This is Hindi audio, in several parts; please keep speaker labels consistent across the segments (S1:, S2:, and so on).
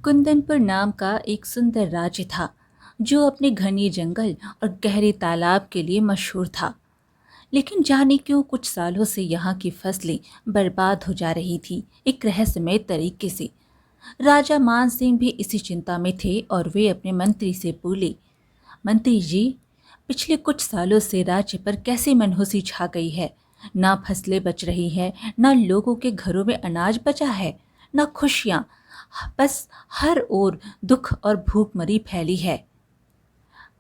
S1: कुंदनपुर नाम का एक सुंदर राज्य था जो अपने घने जंगल और गहरे तालाब के लिए मशहूर था। लेकिन जाने क्यों कुछ सालों से यहाँ की फसलें बर्बाद हो जा रही थी, एक रहस्यमय तरीके से। राजा मान सिंह भी इसी चिंता में थे और वे अपने मंत्री से बोले, मंत्री जी, पिछले कुछ सालों से राज्य पर कैसी मनहूसी छा गई है। ना फसलें बच रही हैं, ना लोगों के घरों में अनाज बचा है, ना खुशियां। बस हर ओर दुख और भूखमरी फैली है।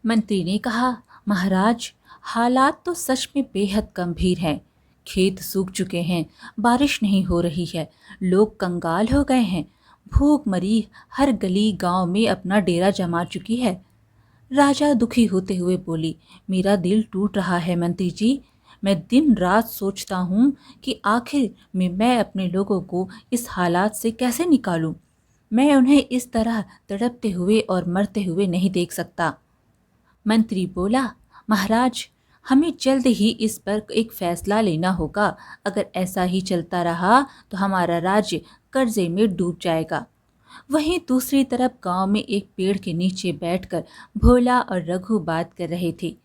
S1: मंत्री ने कहा, महाराज, हालात तो सच में बेहद गंभीर हैं। खेत सूख चुके हैं, बारिश नहीं हो रही है, लोग कंगाल हो गए हैं। भूखमरी हर गली गांव में अपना डेरा जमा चुकी है। राजा दुखी होते हुए बोली, मेरा दिल टूट रहा है मंत्री जी। मैं दिन रात सोचता हूँ कि आखिर में मैं अपने लोगों को इस हालात से कैसे निकालूं। मैं उन्हें इस तरह तड़पते हुए और मरते हुए नहीं देख सकता। मंत्री बोला, महाराज, हमें जल्द ही इस पर एक फैसला लेना होगा। अगर ऐसा ही चलता रहा तो हमारा राज्य कर्जे में डूब जाएगा। वहीं दूसरी तरफ गांव में एक पेड़ के नीचे बैठकर भोला और रघु बात कर रहे थे।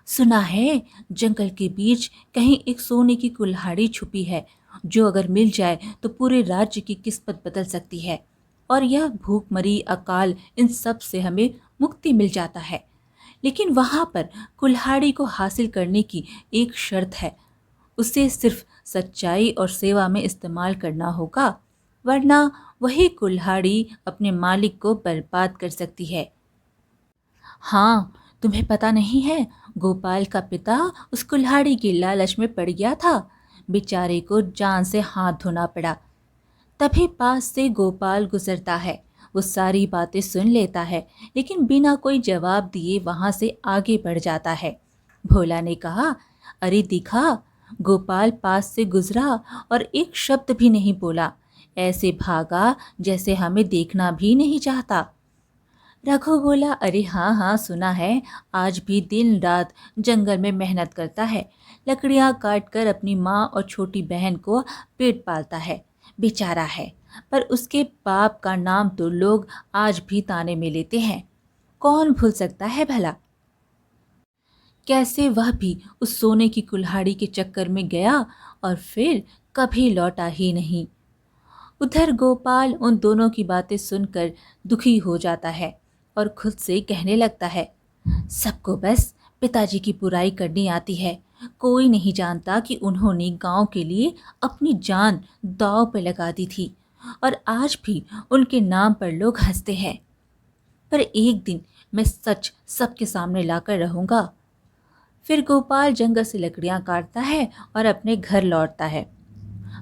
S1: सुना है जंगल के बीच कहीं एक सोने की कुल्हाड़ी छुपी है, जो अगर मिल जाए तो पूरे राज्य की किस्मत बदल सकती है। और यह भूखमरी, अकाल, इन सब से हमें मुक्ति मिल जाता है। लेकिन वहां पर कुल्हाड़ी को हासिल करने की एक शर्त है। उसे सिर्फ सच्चाई और सेवा में इस्तेमाल करना होगा, वरना वही कुल्हाड़ी अपने मालिक को बर्बाद कर सकती है। हाँ, तुम्हें पता नहीं है, गोपाल का पिता उस कुल्हाड़ी की लालच में पड़ गया था। बेचारे को जान से हाथ धोना पड़ा। तभी पास से गोपाल गुजरता है। वो सारी बातें सुन लेता है, लेकिन बिना कोई जवाब दिए वहां से आगे बढ़ जाता है। भोला ने कहा, अरे दिखा, गोपाल पास से गुजरा और एक शब्द भी नहीं बोला। ऐसे भागा जैसे हमें देखना भी नहीं चाहता। रघु बोला, अरे हाँ हाँ, सुना है। आज भी दिन रात जंगल में मेहनत करता है, लकड़ियाँ काट कर अपनी माँ और छोटी बहन को पेट पालता है। बेचारा है, पर उसके बाप का नाम तो लोग आज भी ताने में लेते हैं। कौन भूल सकता है भला। कैसे वह भी उस सोने की कुल्हाड़ी के चक्कर में गया और फिर कभी लौटा ही नहीं। उधर गोपाल उन दोनों की बातें सुनकर दुखी हो जाता है और खुद से कहने लगता है, सबको बस पिताजी की बुराई करनी आती है। कोई नहीं जानता कि उन्होंने गांव के लिए अपनी जान दांव पे लगा दी थी और आज भी उनके नाम पर लोग हंसते हैं। पर एक दिन मैं सच सबके सामने लाकर रहूंगा। फिर गोपाल जंगल से लकड़ियां काटता है और अपने घर लौटता है।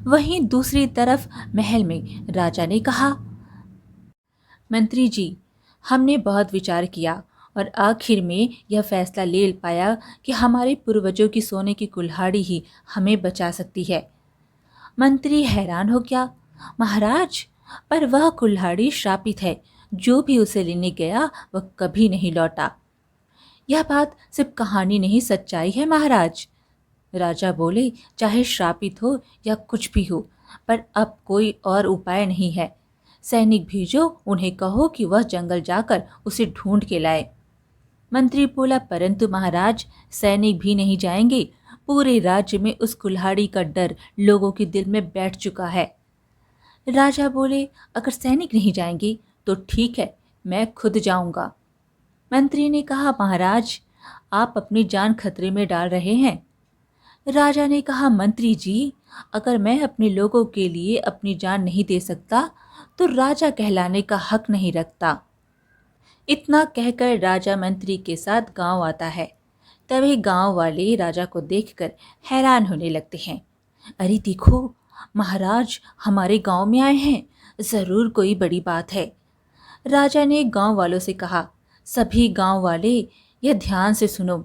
S1: वहीं दूसरी तरफ महल में राजा ने कहा, मंत्री जी, हमने बहुत विचार किया और आखिर में यह फैसला ले पाया कि हमारे पूर्वजों की सोने की कुल्हाड़ी ही हमें बचा सकती है। मंत्री हैरान हो गया, महाराज, पर वह कुल्हाड़ी श्रापित है। जो भी उसे लेने गया वह कभी नहीं लौटा। यह बात सिर्फ कहानी नहीं, सच्चाई है महाराज। राजा बोले, चाहे श्रापित हो या कुछ भी हो, पर अब कोई और उपाय नहीं है। सैनिक भेजो, उन्हें कहो कि वह जंगल जाकर उसे ढूंढ के लाए। मंत्री बोला, परंतु महाराज, सैनिक भी नहीं जाएंगे। पूरे राज्य में उस कुल्हाड़ी का डर लोगों के दिल में बैठ चुका है। राजा बोले, अगर सैनिक नहीं जाएंगे तो ठीक है, मैं खुद जाऊंगा। मंत्री ने कहा, महाराज, आप अपनी जान खतरे में डाल रहे हैं। राजा ने कहा, मंत्री जी, अगर मैं अपने लोगों के लिए अपनी जान नहीं दे सकता तो राजा कहलाने का हक नहीं रखता। इतना कहकर राजा मंत्री के साथ गांव आता है। तभी गांव वाले राजा को देखकर हैरान होने लगते हैं। अरे देखो, महाराज हमारे गांव में आए हैं, जरूर कोई बड़ी बात है। राजा ने गांव वालों से कहा, सभी गांव वाले यह ध्यान से सुनो।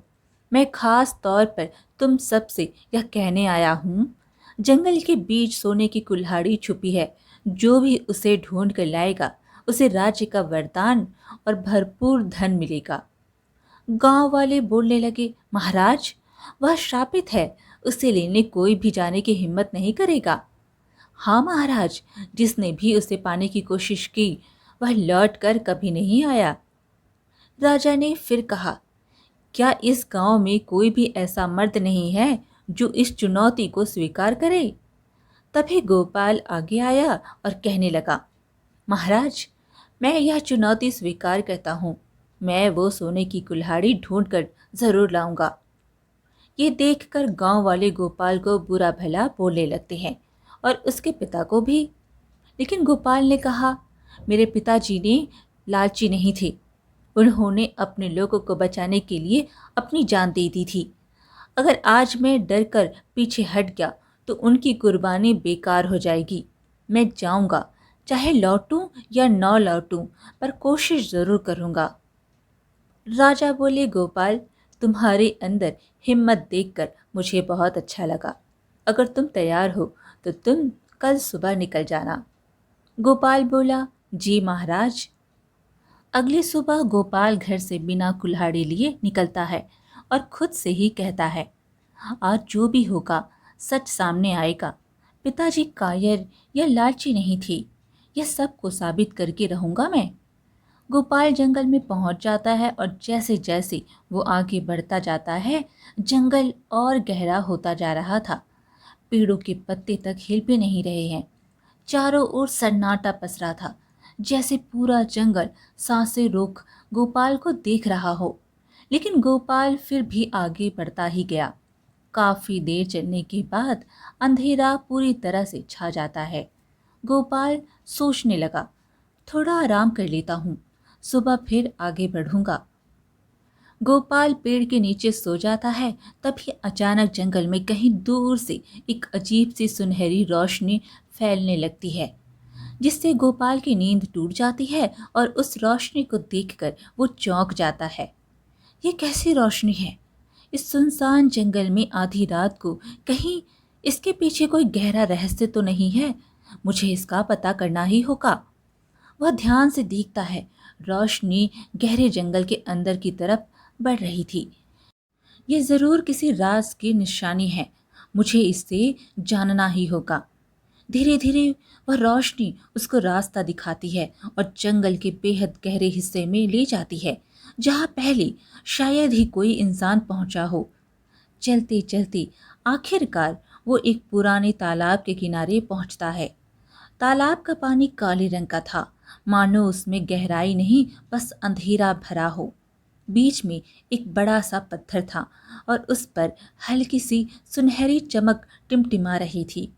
S1: मैं खास तौर पर तुम सब से यह कहने आया हूँ, जंगल के बीच सोने की कुल्हाड़ी छुपी है। जो भी उसे ढूंढ कर लाएगा उसे राज्य का वरदान और भरपूर धन मिलेगा। गांव वाले बोलने लगे, महाराज, वह श्रापित है, उसे लेने कोई भी जाने की हिम्मत नहीं करेगा। हाँ महाराज, जिसने भी उसे पाने की कोशिश की वह लौट कर कभी नहीं आया। राजा ने फिर कहा, क्या इस गांव में कोई भी ऐसा मर्द नहीं है जो इस चुनौती को स्वीकार करे? तभी गोपाल आगे आया और कहने लगा, महाराज, मैं यह चुनौती स्वीकार करता हूँ। मैं वो सोने की कुल्हाड़ी ढूंढ कर जरूर लाऊंगा। ये देखकर गांव वाले गोपाल को बुरा भला बोलने लगते हैं और उसके पिता को भी। लेकिन गोपाल ने कहा, मेरे पिताजी ने लालची नहीं थे। उन्होंने अपने लोगों को बचाने के लिए अपनी जान दे दी थी। अगर आज मैं डर कर पीछे हट गया तो उनकी कुर्बानी बेकार हो जाएगी। मैं जाऊंगा, चाहे लौटूं या न लौटूं, पर कोशिश जरूर करूंगा। राजा बोले, गोपाल, तुम्हारे अंदर हिम्मत देखकर मुझे बहुत अच्छा लगा। अगर तुम तैयार हो तो तुम कल सुबह निकल जाना। गोपाल बोला, जी महाराज। अगली सुबह गोपाल घर से बिना कुल्हाड़ी लिए निकलता है और खुद से ही कहता है, आज जो भी होगा सच सामने आएगा। पिताजी कायर या लालची नहीं थे। यह सबको साबित करके रहूंगा मैं। गोपाल जंगल में पहुंच जाता है और जैसे जैसे वो आगे बढ़ता जाता है, जंगल और गहरा होता जा रहा था। पेड़ों के पत्ते तक हिल भी नहीं रहे हैं। चारों ओर सन्नाटा पसरा था, जैसे पूरा जंगल सांसें रोक गोपाल को देख रहा हो। लेकिन गोपाल फिर भी आगे बढ़ता ही गया। काफी देर चलने के बाद अंधेरा पूरी तरह से छा जाता है। गोपाल सोचने लगा, थोड़ा आराम कर लेता हूँ, सुबह फिर आगे बढ़ूंगा। गोपाल पेड़ के नीचे सो जाता है। तभी अचानक जंगल में कहीं दूर से एक अजीब सी सुनहरी रोशनी फैलने लगती है, जिससे गोपाल की नींद टूट जाती है और उस रोशनी को देखकर वो चौंक जाता है। ये कैसी रोशनी है? इस सुनसान जंगल में आधी रात को कहीं इसके पीछे कोई गहरा रहस्य तो नहीं है? मुझे इसका पता करना ही होगा। वह ध्यान से देखता है। रोशनी गहरे जंगल के अंदर की तरफ बढ़ रही थी। ये जरूर किसी राज की निशानी है। मुझे इससे जानना ही होगा। धीरे धीरे वह रोशनी उसको रास्ता दिखाती है और जंगल के बेहद गहरे हिस्से में ले जाती है, जहाँ पहले शायद ही कोई इंसान पहुंचा हो। चलते चलते आखिरकार वो एक पुराने तालाब के किनारे पहुंचता है। तालाब का पानी काले रंग का था, मानो उसमें गहराई नहीं बस अंधेरा भरा हो। बीच में एक बड़ा सा पत्थर था और उस पर हल्की सी सुनहरी चमक टिमटिमा रही थी।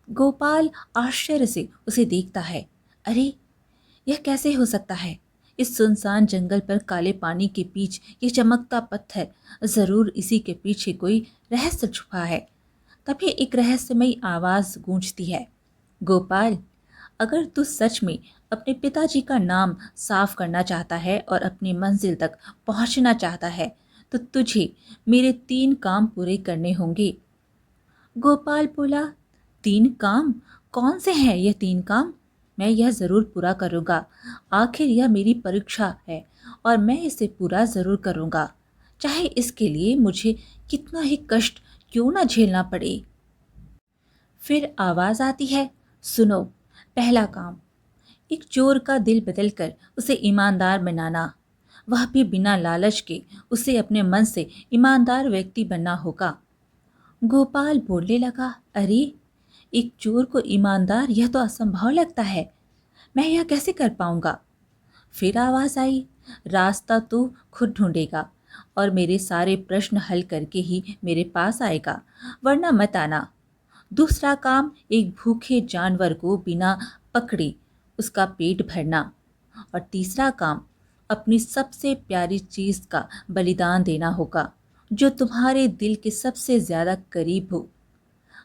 S1: गोपाल आश्चर्य से उसे देखता है। अरे, यह कैसे हो सकता है? इस सुनसान जंगल पर काले पानी के बीच ये चमकता पत्थर, जरूर इसी के पीछे कोई रहस्य छुपा है। तभी एक रहस्यमयी आवाज गूंजती है, गोपाल, अगर तू सच में अपने पिताजी का नाम साफ करना चाहता है और अपनी मंजिल तक पहुंचना चाहता है, तो तुझे मेरे 3 काम पूरे करने होंगे। गोपाल बोला, 3 काम? कौन से हैं ये 3 काम? मैं यह जरूर पूरा करूंगा। आखिर यह मेरी परीक्षा है और मैं इसे पूरा जरूर करूंगा, चाहे इसके लिए मुझे कितना ही कष्ट क्यों ना झेलना पड़े। फिर आवाज आती है, सुनो, पहला काम, एक चोर का दिल बदलकर उसे ईमानदार बनाना। वह भी बिना लालच के। उसे अपने मन से ईमानदार व्यक्ति बनना होगा। गोपाल बोलने लगा, अरे, एक चोर को ईमानदार, यह तो असंभव लगता है। मैं यह कैसे कर पाऊंगा? फिर आवाज आई, रास्ता तो खुद ढूंढेगा और मेरे सारे प्रश्न हल करके ही मेरे पास आएगा, वरना मत आना। दूसरा काम, एक भूखे जानवर को बिना पकड़े उसका पेट भरना। और तीसरा काम, अपनी सबसे प्यारी चीज का बलिदान देना होगा, जो तुम्हारे दिल के सबसे ज्यादा करीब हो।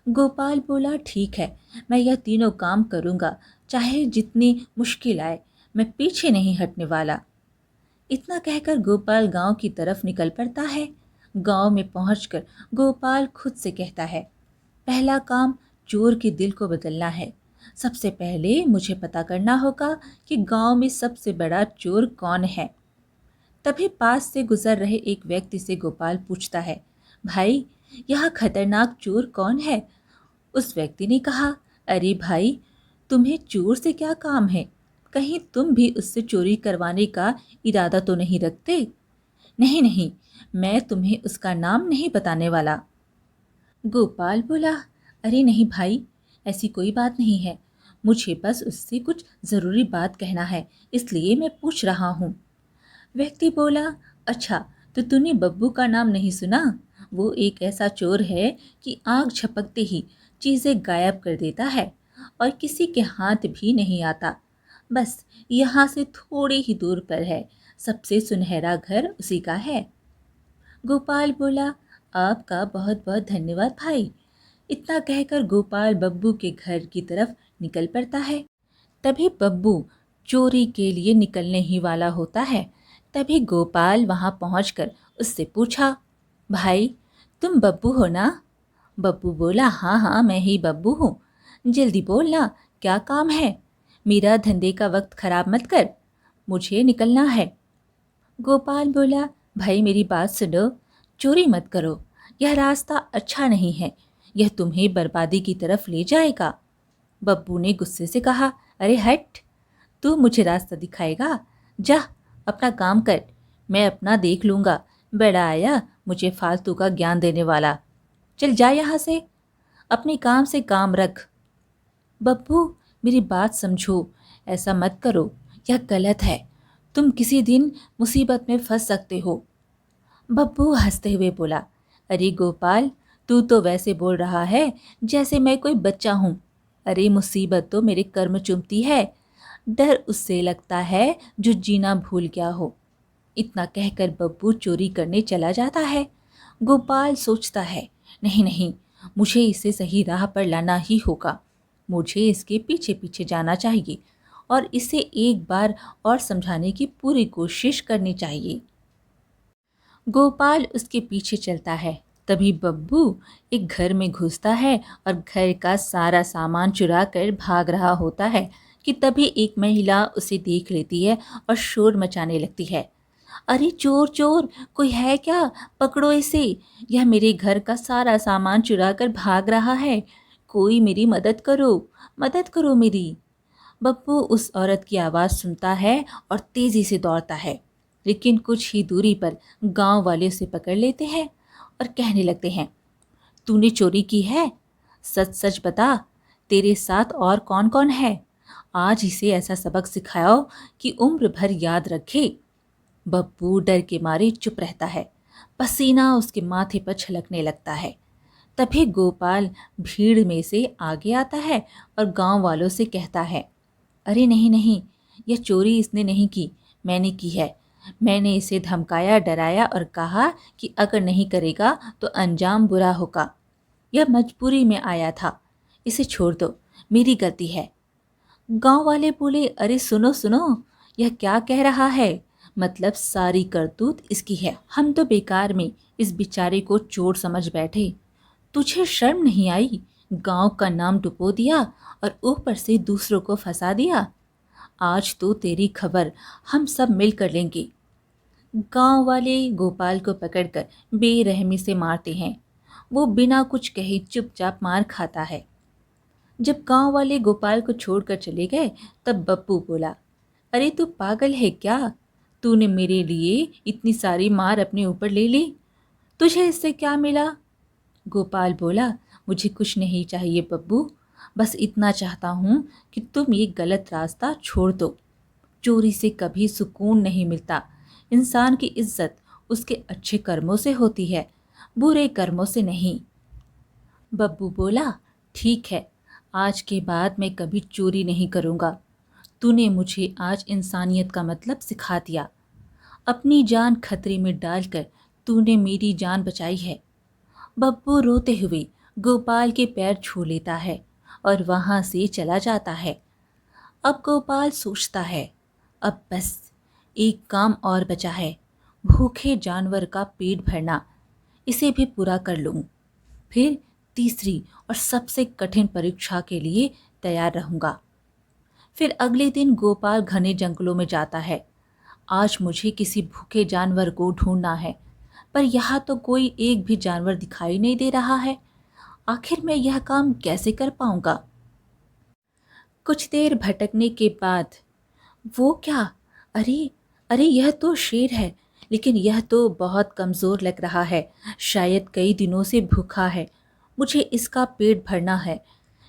S1: गोपाल बोला, ठीक है, मैं यह तीनों काम करूंगा, चाहे जितनी मुश्किल आए। मैं पीछे नहीं हटने वाला। इतना कहकर गोपाल गांव की तरफ निकल पड़ता है। गांव में पहुंचकर गोपाल खुद से कहता है, पहला काम चोर के दिल को बदलना है। सबसे पहले मुझे पता करना होगा कि गांव में सबसे बड़ा चोर कौन है। तभी पास से गुजर रहे एक व्यक्ति से गोपाल पूछता है, भाई, यह खतरनाक चोर कौन है? उस व्यक्ति ने कहा, अरे भाई, तुम्हें चोर से क्या काम है? कहीं तुम भी उससे चोरी करवाने का इरादा तो नहीं रखते? नहीं नहीं, मैं तुम्हें उसका नाम नहीं बताने वाला। गोपाल बोला, अरे नहीं भाई, ऐसी कोई बात नहीं है। मुझे बस उससे कुछ ज़रूरी बात कहना है, इसलिए मैं पूछ रहा हूँ। व्यक्ति बोला, अच्छा, तो तूने बब्बू का नाम नहीं सुना? वो एक ऐसा चोर है कि आग झपकते ही चीज़ें गायब कर देता है और किसी के हाथ भी नहीं आता। बस यहाँ से थोड़ी ही दूर पर है, सबसे सुनहरा घर उसी का है। गोपाल बोला, आपका बहुत बहुत धन्यवाद भाई। इतना कहकर गोपाल बब्बू के घर की तरफ निकल पड़ता है। तभी बब्बू चोरी के लिए निकलने ही वाला होता है। तभी गोपाल वहां पहुंचकर उससे पूछा, भाई तुम बब्बू हो ना? बब्बू बोला, हाँ हाँ, मैं ही बब्बू हूँ। जल्दी बोलना, क्या काम है? मेरा धंधे का वक्त खराब मत कर, मुझे निकलना है। गोपाल बोला, भाई मेरी बात सुनो, चोरी मत करो, यह रास्ता अच्छा नहीं है, यह तुम्हें बर्बादी की तरफ ले जाएगा। बब्बू ने गुस्से से कहा, अरे हट, तू मुझे रास्ता दिखाएगा? जा अपना काम कर, मैं अपना देख लूँगा। बड़ा आया मुझे फालतू का ज्ञान देने वाला। चल जा यहाँ से, अपने काम से काम रख। बब्बू मेरी बात समझो, ऐसा मत करो, यह गलत है, तुम किसी दिन मुसीबत में फंस सकते हो। बब्बू हंसते हुए बोला, अरे गोपाल, तू तो वैसे बोल रहा है जैसे मैं कोई बच्चा हूँ। अरे मुसीबत तो मेरे कर्म चुमती है, डर उससे लगता है जो जीना भूल गया हो। इतना कहकर बब्बू चोरी करने चला जाता है। गोपाल सोचता है, नहीं नहीं, मुझे इसे सही राह पर लाना ही होगा। मुझे इसके पीछे पीछे जाना चाहिए और इसे एक बार और समझाने की पूरी कोशिश करनी चाहिए। गोपाल उसके पीछे चलता है। तभी बब्बू एक घर में घुसता है और घर का सारा सामान चुरा कर भाग रहा होता है कि तभी एक महिला उसे देख लेती है और शोर मचाने लगती है, अरे चोर चोर, कोई है क्या? पकड़ो इसे, यह मेरे घर का सारा सामान चुरा कर भाग रहा है। कोई मेरी मदद करो मेरी। बब्बू उस औरत की आवाज़ सुनता है और तेज़ी से दौड़ता है, लेकिन कुछ ही दूरी पर गांव वाले उसे पकड़ लेते हैं और कहने लगते हैं, तूने चोरी की है? सच सच बता, तेरे साथ और कौन कौन है? आज इसे ऐसा सबक सिखाओ कि उम्र भर याद रखे। बब्बू डर के मारे चुप रहता है, पसीना उसके माथे पर छलकने लगता है। तभी गोपाल भीड़ में से आगे आता है और गांव वालों से कहता है, अरे नहीं नहीं, यह चोरी इसने नहीं की, मैंने की है। मैंने इसे धमकाया, डराया और कहा कि अगर नहीं करेगा तो अंजाम बुरा होगा। यह मजबूरी में आया था, इसे छोड़ दो, मेरी गलती है। गांव वाले बोले, अरे सुनो सुनो, यह क्या कह रहा है? मतलब सारी करतूत इसकी है, हम तो बेकार में इस बेचारे को चोर समझ बैठे। तुझे शर्म नहीं आई? गांव का नाम डुबो दिया और ऊपर से दूसरों को फंसा दिया। आज तो तेरी खबर हम सब मिलकर लेंगे। गांव वाले गोपाल को पकड़कर बेरहमी से मारते हैं। वो बिना कुछ कहे चुपचाप मार खाता है। जब गांव वाले गोपाल को छोड़कर चले गए, तब बप्पू बोला, अरे तू पागल है क्या? तूने मेरे लिए इतनी सारी मार अपने ऊपर ले ली, तुझे इससे क्या मिला? गोपाल बोला, मुझे कुछ नहीं चाहिए बब्बू, बस इतना चाहता हूँ कि तुम ये गलत रास्ता छोड़ दो। चोरी से कभी सुकून नहीं मिलता। इंसान की इज्जत उसके अच्छे कर्मों से होती है, बुरे कर्मों से नहीं। बब्बू बोला, ठीक है, आज के बाद मैं कभी चोरी नहीं करूँगा। तूने मुझे आज इंसानियत का मतलब सिखा दिया। अपनी जान खतरे में डालकर तूने मेरी जान बचाई है। बब्बू रोते हुए गोपाल के पैर छू लेता है और वहाँ से चला जाता है। अब गोपाल सोचता है, अब बस एक काम और बचा है, भूखे जानवर का पेट भरना, इसे भी पूरा कर लूँ। फिर तीसरी और सबसे कठिन परीक्षा के लिए तैयार रहूँगा। फिर अगले दिन गोपाल घने जंगलों में जाता है। आज मुझे किसी भूखे जानवर को ढूंढना है, पर यहाँ तो कोई एक भी जानवर दिखाई नहीं दे रहा है। आखिर मैं यह काम कैसे कर पाऊंगा? कुछ देर भटकने के बाद वो क्या? अरे! अरे यह तो शेर है, लेकिन यह तो बहुत कमज़ोर लग रहा है, शायद कई दिनों से भूखा है। मुझे इसका पेट भरना है,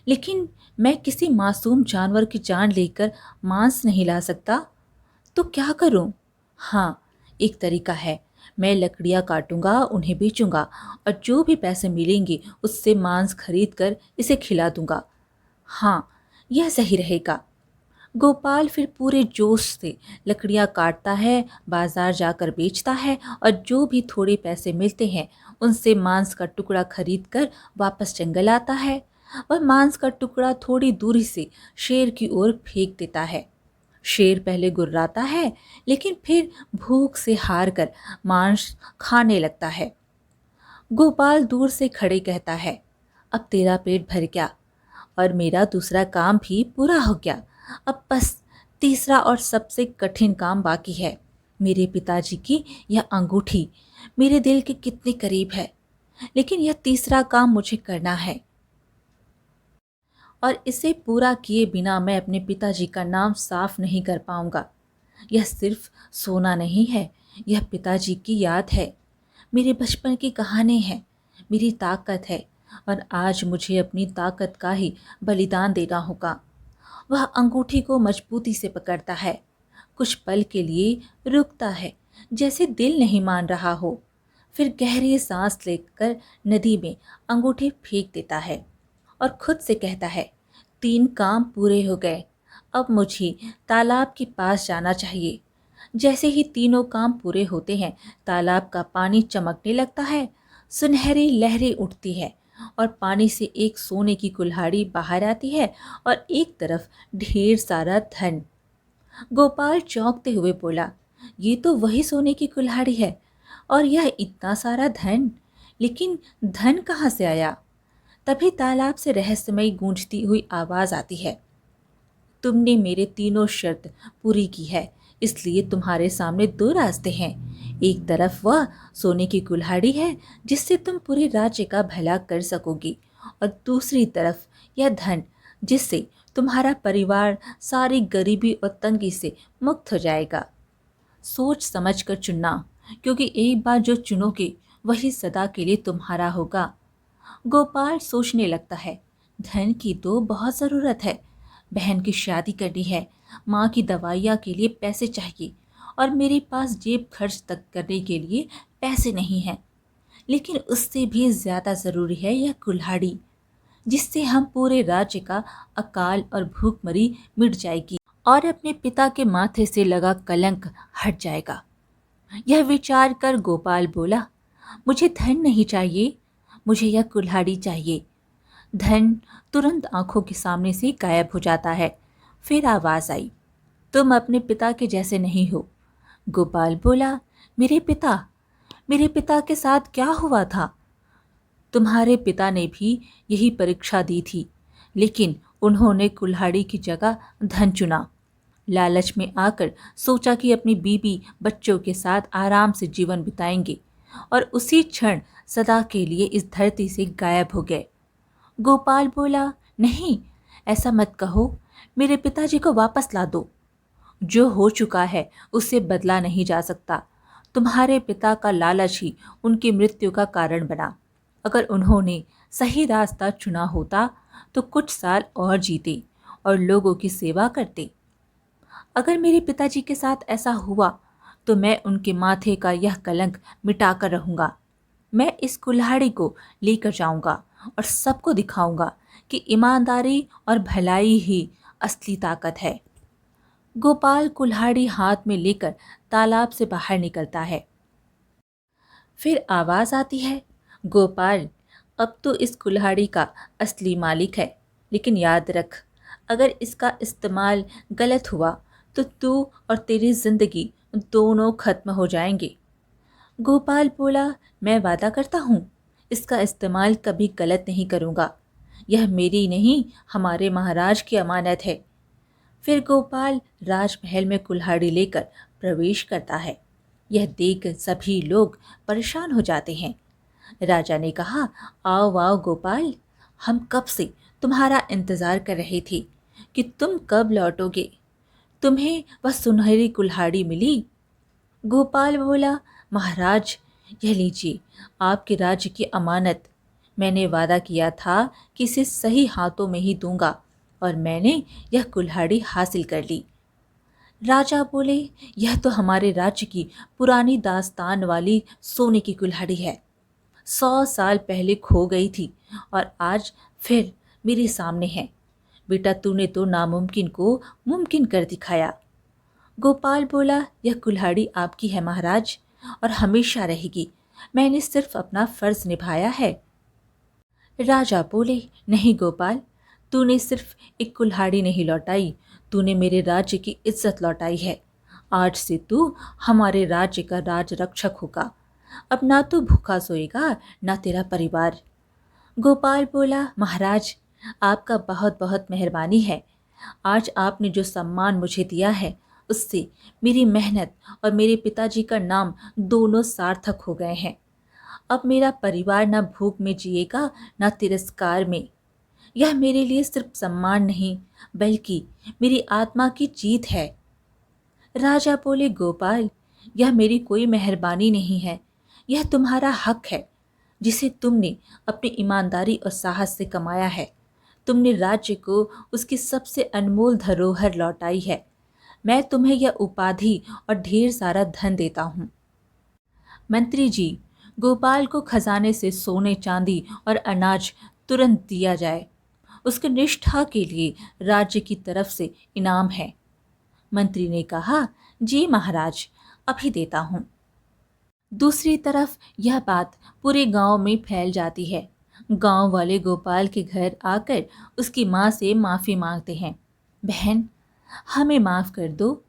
S1: लेकिन मैं किसी मासूम जानवर की जान लेकर मांस नहीं ला सकता, तो क्या करूं? हाँ, एक तरीका है। मैं लकड़ियाँ काटूंगा, उन्हें बेचूंगा और जो भी पैसे मिलेंगे उससे मांस खरीद कर इसे खिला दूंगा। हाँ, यह सही रहेगा। गोपाल फिर पूरे जोश से लकड़ियाँ काटता है, बाजार जाकर बेचता है और जो भी थोड़े पैसे मिलते हैं उनसे मांस का टुकड़ा खरीद कर वापस जंगल आता है। वह मांस का टुकड़ा थोड़ी दूरी से शेर की ओर फेंक देता है। शेर पहले गुर्राता है, लेकिन फिर भूख से हार कर मांस खाने लगता है। गोपाल दूर से खड़े कहता है, अब तेरा पेट भर गया और मेरा दूसरा काम भी पूरा हो गया। अब बस तीसरा और सबसे कठिन काम बाकी है। मेरे पिताजी की यह अंगूठी मेरे दिल के कितने करीब है, लेकिन यह तीसरा काम मुझे करना है और इसे पूरा किए बिना मैं अपने पिताजी का नाम साफ नहीं कर पाऊंगा। यह सिर्फ सोना नहीं है, यह पिताजी की याद है, मेरे बचपन की कहानी है, मेरी ताकत है और आज मुझे अपनी ताकत का ही बलिदान देना होगा। वह अंगूठी को मजबूती से पकड़ता है, कुछ पल के लिए रुकता है, जैसे दिल नहीं मान रहा हो। फिर गहरी सांस लेकर नदी में अंगूठी फेंक देता है और खुद से कहता है, तीन काम पूरे हो गए, अब मुझे तालाब के पास जाना चाहिए। जैसे ही तीनों काम पूरे होते हैं, तालाब का पानी चमकने लगता है, सुनहरी लहरें उठती है और पानी से एक सोने की कुल्हाड़ी बाहर आती है और एक तरफ ढेर सारा धन। गोपाल चौंकते हुए बोला, ये तो वही सोने की कुल्हाड़ी है और यह इतना सारा धन, लेकिन धन कहाँ से आया? तभी तालाब से रहस्यमयी गूंजती हुई आवाज आती है, तुमने मेरे तीनों शर्त पूरी की है, इसलिए तुम्हारे सामने दो रास्ते हैं। एक तरफ वह सोने की कुल्हाड़ी है जिससे तुम पूरे राज्य का भला कर सकोगी और दूसरी तरफ यह धन जिससे तुम्हारा परिवार सारी गरीबी और तंगी से मुक्त हो जाएगा। सोच समझ कर चुनना, क्योंकि एक बार जो चुनोगे वही सदा के लिए तुम्हारा होगा। गोपाल सोचने लगता है, धन की तो बहुत ज़रूरत है, बहन की शादी करनी है, माँ की दवाइयाँ के लिए पैसे चाहिए और मेरे पास जेब खर्च तक करने के लिए पैसे नहीं हैं। लेकिन उससे भी ज़्यादा ज़रूरी है यह कुल्हाड़ी, जिससे हम पूरे राज्य का अकाल और भूखमरी मिट जाएगी और अपने पिता के माथे से लगा कलंक हट जाएगा। यह विचार कर गोपाल बोला, मुझे धन नहीं चाहिए, मुझे यह कुल्हाड़ी चाहिए। धन तुरंत आंखों के सामने से गायब हो जाता है। फिर आवाज आई, तुम अपने पिता के जैसे नहीं हो। गोपाल बोला, मेरे पिता? मेरे पिता के साथ क्या हुआ था? तुम्हारे पिता ने भी यही परीक्षा दी थी, लेकिन उन्होंने कुल्हाड़ी की जगह धन चुना। लालच में आकर सोचा कि अपनी बीबी बच्चों के साथ आराम से जीवन बिताएंगे और उसी क्षण सदा के लिए इस धरती से गायब हो गए। गोपाल बोला, नहीं, ऐसा मत कहो, मेरे पिताजी को वापस ला दो। जो हो चुका है उससे बदला नहीं जा सकता। तुम्हारे पिता का लालच ही उनकी मृत्यु का कारण बना। अगर उन्होंने सही रास्ता चुना होता तो कुछ साल और जीते और लोगों की सेवा करते। अगर मेरे पिताजी के साथ ऐसा हुआ तो मैं उनके माथे का यह कलंक मिटाकर रहूंगा। मैं इस कुल्हाड़ी को लेकर जाऊंगा और सबको दिखाऊंगा कि ईमानदारी और भलाई ही असली ताकत है। गोपाल कुल्हाड़ी हाथ में लेकर तालाब से बाहर निकलता है। फिर आवाज आती है, गोपाल, अब तो इस कुल्हाड़ी का असली मालिक है, लेकिन याद रख, अगर इसका इस्तेमाल गलत हुआ तो तू और तेरी जिंदगी दोनों खत्म हो जाएंगे। गोपाल बोला, मैं वादा करता हूँ, इसका इस्तेमाल कभी गलत नहीं करूँगा। यह मेरी नहीं, हमारे महाराज की अमानत है। फिर गोपाल राजमहल में कुल्हाड़ी लेकर प्रवेश करता है। यह देख सभी लोग परेशान हो जाते हैं। राजा ने कहा, आओ आओ गोपाल, हम कब से तुम्हारा इंतजार कर रहे थे कि तुम कब लौटोगे। तुम्हें वह सुनहरी कुल्हाड़ी मिली? गोपाल बोला, महाराज, यह लीजिए आपके राज्य की अमानत। मैंने वादा किया था कि इसे सही हाथों में ही दूंगा और मैंने यह कुल्हाड़ी हासिल कर ली। राजा बोले, यह तो हमारे राज्य की पुरानी दास्तान वाली सोने की कुल्हाड़ी है। 100 साल पहले खो गई थी और आज फिर मेरे सामने है। बेटा, तूने तो नामुमकिन को मुमकिन कर दिखाया। गोपाल बोला, यह कुल्हाड़ी आपकी है महाराज और हमेशा रहेगी। मैंने सिर्फ अपना फर्ज निभाया है। राजा बोले, नहीं गोपाल, तूने सिर्फ एक कुल्हाड़ी नहीं लौटाई, तूने मेरे राज्य की इज्जत लौटाई है। आज से तू हमारे राज्य का राज रक्षक होगा। अब ना तू भूखा सोएगा ना तेरा परिवार। गोपाल बोला, महाराज, आपका बहुत बहुत मेहरबानी है। आज आपने जो सम्मान मुझे दिया है उससे मेरी मेहनत और मेरे पिताजी का नाम दोनों सार्थक हो गए हैं। अब मेरा परिवार ना भूख में जिएगा ना तिरस्कार में। यह मेरे लिए सिर्फ सम्मान नहीं बल्कि मेरी आत्मा की जीत है। राजा बोले, गोपाल, यह मेरी कोई मेहरबानी नहीं है, यह तुम्हारा हक है जिसे तुमने अपनी ईमानदारी और साहस से कमाया है। तुमने राज्य को उसकी सबसे अनमोल धरोहर लौटाई है। मैं तुम्हें यह उपाधि और ढेर सारा धन देता हूँ। मंत्री जी, गोपाल को खजाने से सोने चांदी और अनाज तुरंत दिया जाए। उसकी निष्ठा के लिए राज्य की तरफ से इनाम है। मंत्री ने कहा, जी महाराज, अभी देता हूँ। दूसरी तरफ यह बात पूरे गांव में फैल जाती है। गांव वाले गोपाल के घर आकर उसकी माँ से माफ़ी मांगते हैं। बहन, हमें माफ़ कर दो।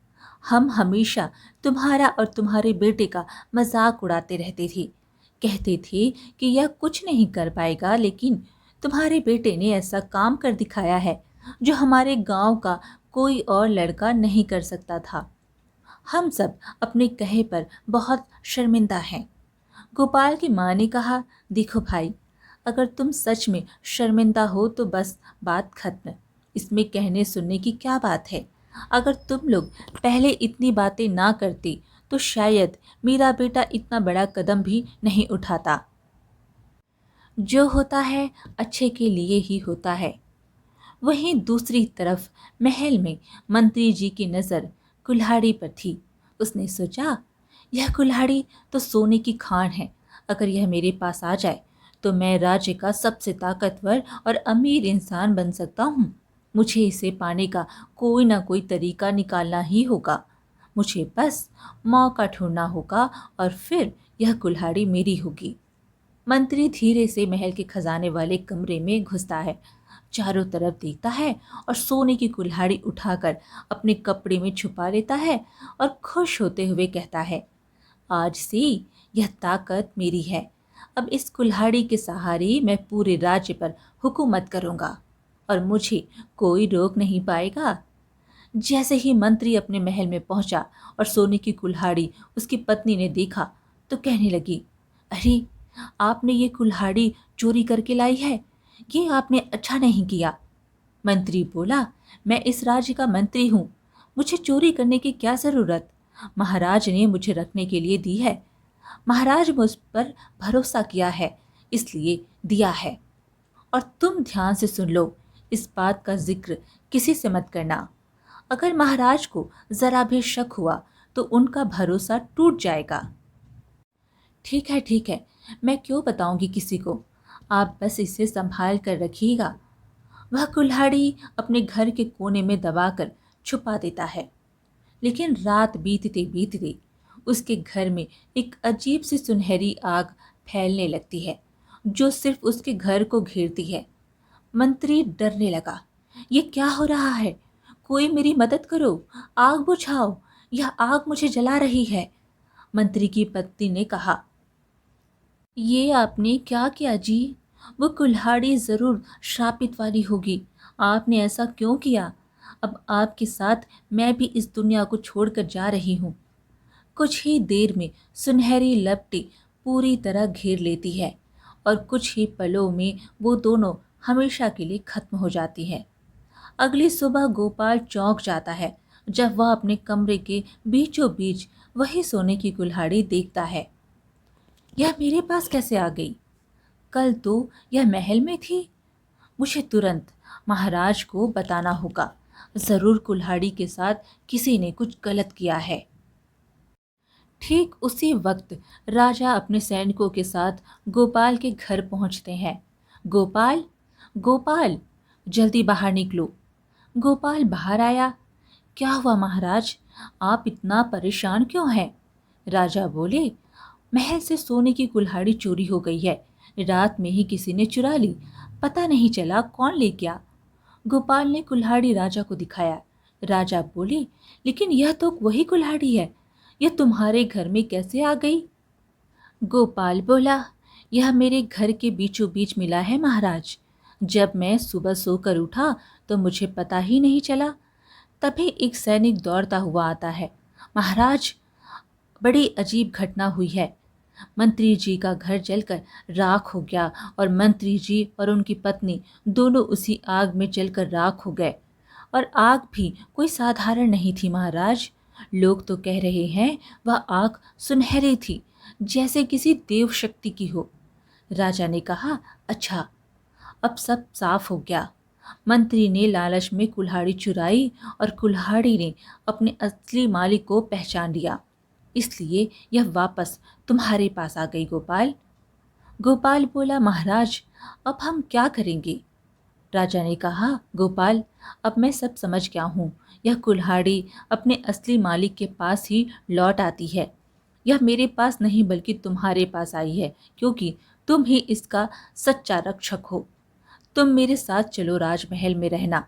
S1: हम हमेशा तुम्हारा और तुम्हारे बेटे का मजाक उड़ाते रहते थे। कहते थे कि यह कुछ नहीं कर पाएगा, लेकिन तुम्हारे बेटे ने ऐसा काम कर दिखाया है जो हमारे गांव का कोई और लड़का नहीं कर सकता था। हम सब अपने कहे पर बहुत शर्मिंदा हैं। गोपाल की माँ ने कहा, देखो भाई, अगर तुम सच में शर्मिंदा हो तो बस बात खत्म। इसमें कहने सुनने की क्या बात है। अगर तुम लोग पहले इतनी बातें ना करते तो शायद मेरा बेटा इतना बड़ा कदम भी नहीं उठाता। जो होता है अच्छे के लिए ही होता है। वहीं दूसरी तरफ महल में मंत्री जी की नज़र कुल्हाड़ी पर थी। उसने सोचा, यह कुल्हाड़ी तो सोने की खान है। अगर यह मेरे पास आ जाए तो मैं राज्य का सबसे ताकतवर और अमीर इंसान बन सकता हूँ। मुझे इसे पाने का कोई ना कोई तरीका निकालना ही होगा। मुझे बस मौका ढूंढना होगा और फिर यह कुल्हाड़ी मेरी होगी। मंत्री धीरे से महल के खजाने वाले कमरे में घुसता है, चारों तरफ देखता है और सोने की कुल्हाड़ी उठाकर अपने कपड़े में छुपा लेता है और खुश होते हुए कहता है, आज से यह ताकत मेरी है। अब इस कुल्हाड़ी के सहारे मैं पूरे राज्य पर हुकूमत करूंगा और मुझे कोई रोक नहीं पाएगा। जैसे ही मंत्री अपने महल में पहुंचा और सोने की कुल्हाड़ी उसकी पत्नी ने देखा तो कहने लगी, अरे, आपने ये कुल्हाड़ी चोरी करके लाई है। ये आपने अच्छा नहीं किया। मंत्री बोला, मैं इस राज्य का मंत्री हूँ, मुझे चोरी करने की क्या ज़रूरत। महाराज ने मुझे रखने के लिए दी है। महाराज मुझ पर भरोसा किया है, इसलिए दिया है। और तुम ध्यान से सुन लो, इस बात का जिक्र किसी से मत करना। अगर महाराज को ज़रा भी शक हुआ तो उनका भरोसा टूट जाएगा। ठीक है, ठीक है, मैं क्यों बताऊंगी किसी को। आप बस इसे संभाल कर रखिएगा। वह कुल्हाड़ी अपने घर के कोने में दबाकर छुपा देता है। लेकिन रात बीतते बीतते उसके घर में एक अजीब सी सुनहरी आग फैलने लगती है जो सिर्फ उसके घर को घेरती है। मंत्री डरने लगा। ये क्या हो रहा है? कोई मेरी मदद करो, आग बुझाओ, यह आग मुझे जला रही है। मंत्री की पत्नी ने कहा, ये आपने क्या किया जी? वो कुल्हाड़ी जरूर श्रापित वाली होगी। आपने ऐसा क्यों किया? अब आपके साथ मैं भी इस दुनिया को छोड़कर जा रही हूँ। कुछ ही देर में सुनहरी लपटें पूरी तरह घेर लेती है और कुछ ही पलों में वो दोनों हमेशा के लिए खत्म हो जाती है। अगली सुबह गोपाल चौंक जाता है जब वह अपने कमरे के बीचों बीच वही सोने की कुल्हाड़ी देखता है। यह मेरे पास कैसे आ गई? कल तो यह महल में थी। मुझे तुरंत महाराज को बताना होगा। जरूर कुल्हाड़ी के साथ किसी ने कुछ गलत किया है। ठीक उसी वक्त राजा अपने सैनिकों के साथ गोपाल के घर पहुंचते हैं। गोपाल, गोपाल, जल्दी बाहर निकलो। गोपाल बाहर आया। क्या हुआ महाराज? आप इतना परेशान क्यों हैं? राजा बोले, महल से सोने की कुल्हाड़ी चोरी हो गई है। रात में ही किसी ने चुरा ली। पता नहीं चला कौन ले गया। गोपाल ने कुल्हाड़ी राजा को दिखाया। राजा बोले, लेकिन यह तो वही कुल्हाड़ी है। यह तुम्हारे घर में कैसे आ गई? गोपाल बोला, यह मेरे घर के बीचों बीच मिला है महाराज। जब मैं सुबह सोकर उठा तो मुझे पता ही नहीं चला। तभी एक सैनिक दौड़ता हुआ आता है। महाराज, बड़ी अजीब घटना हुई है। मंत्री जी का घर जलकर राख हो गया और मंत्री जी और उनकी पत्नी दोनों उसी आग में जलकर राख हो गए। और आग भी कोई साधारण नहीं थी महाराज। लोग तो कह रहे हैं वह आग सुनहरी थी, जैसे किसी देव शक्ति की हो। राजा ने कहा, अच्छा, अब सब साफ हो गया। मंत्री ने लालच में कुल्हाड़ी चुराई और कुल्हाड़ी ने अपने असली मालिक को पहचान लिया। इसलिए यह वापस तुम्हारे पास आ गई गोपाल। गोपाल बोला, महाराज, अब हम क्या करेंगे? राजा ने कहा, गोपाल, अब मैं सब समझ गया हूँ। यह कुल्हाड़ी अपने असली मालिक के पास ही लौट आती है। यह मेरे पास नहीं बल्कि तुम्हारे पास आई है, क्योंकि तुम ही इसका सच्चा रक्षक हो। तुम मेरे साथ चलो, राजमहल में रहना।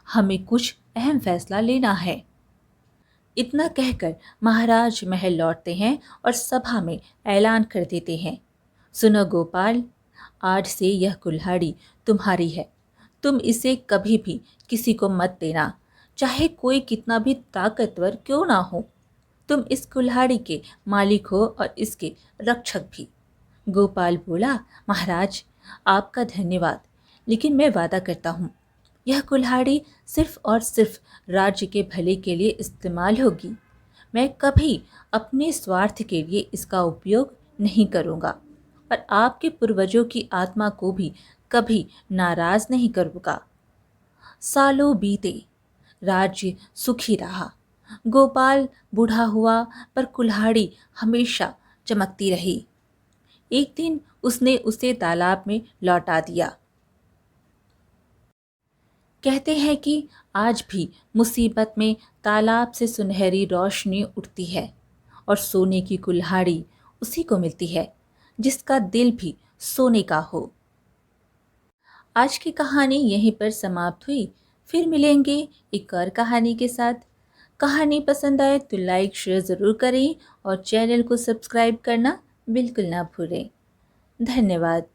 S1: हमें कुछ अहम फैसला लेना है। इतना कहकर महाराज महल लौटते हैं और सभा में ऐलान कर देते हैं, सुनो गोपाल, आज से यह कुल्हाड़ी तुम्हारी है। तुम इसे कभी भी किसी को मत देना, चाहे कोई कितना भी ताकतवर क्यों ना हो। तुम इस कुल्हाड़ी के मालिक हो और इसके रक्षक भी। गोपाल बोला, महाराज, आपका धन्यवाद, लेकिन मैं वादा करता हूँ यह कुल्हाड़ी सिर्फ और सिर्फ राज्य के भले के लिए इस्तेमाल होगी। मैं कभी अपने स्वार्थ के लिए इसका उपयोग नहीं करूँगा और आपके पूर्वजों की आत्मा को भी कभी नाराज नहीं करूँगा। सालों बीते, राज्य सुखी रहा। गोपाल बूढ़ा हुआ पर कुल्हाड़ी हमेशा चमकती रही। एक दिन उसने उसे तालाब में लौटा दिया। कहते हैं कि आज भी मुसीबत में तालाब से सुनहरी रोशनी उठती है और सोने की कुल्हाड़ी उसी को मिलती है जिसका दिल भी सोने का हो। आज की कहानी यहीं पर समाप्त हुई। फिर मिलेंगे एक और कहानी के साथ। कहानी पसंद आए तो लाइक शेयर ज़रूर करें और चैनल को सब्सक्राइब करना बिल्कुल ना भूलें। धन्यवाद।